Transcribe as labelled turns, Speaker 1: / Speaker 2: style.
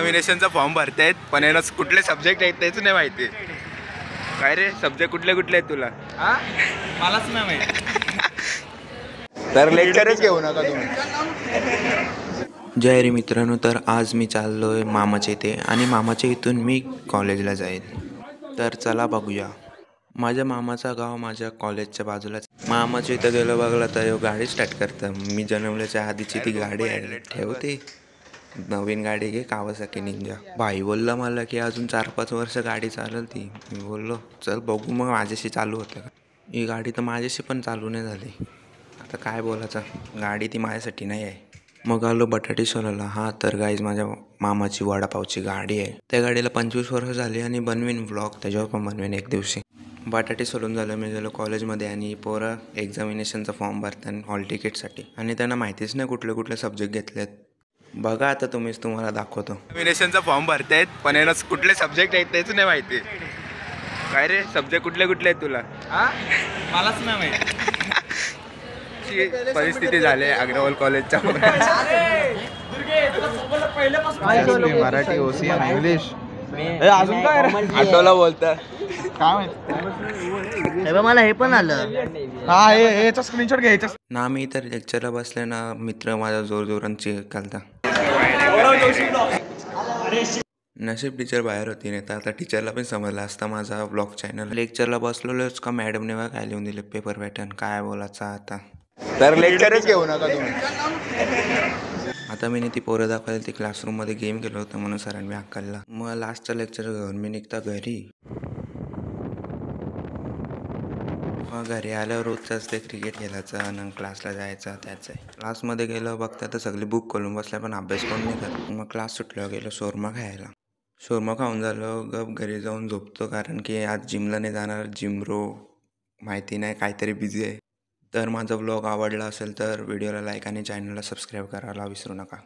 Speaker 1: नॉमिनेशनचा form भरतायत पण यांना कुठले सब्जेक्ट आहेत तेच नाही माहिती. काय रे सब्जेक्ट कुठले कुठले आहेत तुला?
Speaker 2: मलाच नाही माहिती.
Speaker 1: तर लेक्चरच घेऊ नका तुम्ही.
Speaker 3: जय रे मित्रांनो, तर आज मी चाललो आहे मामाच्या इथे आणि मामाच्या इथून मी कॉलेजला जाईन. तर चला बघूया. माझ्या मामाचा गाव माझ्या कॉलेजच्या बाजूलाच. मामाच्या इथं गेलो बघला तर गाडी स्टार्ट करतं. मी जन्मल्याच्या आधीची ती गाडी आहे, ठेवते नवीन गाडी घे कावासाकी निंजा. भाई बोलला मला की अजून 4-5 वर्ष गाडी चालेल ती. मी बोललो चल बघू, मग माझ्याशी चालू होतं का. ही गाडी तर माझ्याशी पण चालू नाही झाली. आता काय बोलायचं, गाडी ती माझ्यासाठी नाही आहे. मग आलो बटाटे सोलायला. हा तर गाईज माझ्या मामाची वडापावची गाडी आहे. त्या गाडीला 25 वर्ष झाली आणि बनवीन व्लॉग त्याच्यावर पण बनवीन एक दिवशी. बटाटे सोलून झालं, मी गेलो कॉलेजमध्ये आणि पोरं एक्झामिनेशनचा फॉर्म भरतात हॉल तिकीटसाठी आणि त्यांना माहितीच नाही कुठले कुठले सब्जेक्ट घेतलेत. बघा आता तुम्हीच, तुम्हाला दाखवतो.
Speaker 1: नॉमिनेशनचा फॉर्म भरतायत पण यांना कुठले सब्जेक्ट आहेत तेच नाही माहिती. काय रे सब्जेक्ट कुठले कुठले आहेत तुला?
Speaker 2: मलाच नाही माहिती.
Speaker 1: परिस्थिती झाली अग्रवाल कॉलेजच्या.
Speaker 4: मराठी ओसीएम इंग्लिश
Speaker 2: अजून काय
Speaker 1: आठवला बोलता
Speaker 4: काय माहिती.
Speaker 5: मला हे पण आलं.
Speaker 4: हा याचा स्क्रीनशॉट घ्यायचा.
Speaker 3: ना मी तर लेक्चरला बसले ना, मित्र माझा जोर जोरांची घालता. नशीब टीचर बाहेर होती, नाही तर आता टीचरला पण समजला असता माझा व्लॉग चॅनल. लेक्चरला बसलेलोच का मॅडमने बघा काय लिहून दिले पेपर पॅटर्न, काय बोलायचं आता.
Speaker 1: तर लेक्चरच घेऊ नका तुम्ही.
Speaker 3: आता मी ती पोरं दाखवायला ती क्लासरूममध्ये गेम केलं होतं म्हणून सरांनी हाकलला. मग लास्टचं लेक्चर घेऊन मी निघता घरी. मग घरी आल्यावर रोजचाच ते क्रिकेट खेळायचं आणि क्लासला जायचं त्याच आहे. क्लासमध्ये गेलं बघता तर सगळी बुक खोलून बसल्या पण अभ्यास कोण नाही करत. मग क्लास सुटल्यावर गेलो शोरमा खायला. शोरमा खाऊन झालं गप घरी जाऊन झोपतो, कारण की आज जिमला नाही जाणार. जिमरो माहिती नाही काहीतरी बिझी आहे. तर माझा व्लॉग आवडला असेल तर व्हिडिओला लाईक आणि चॅनलला सबस्क्राईब करायला विसरू नका.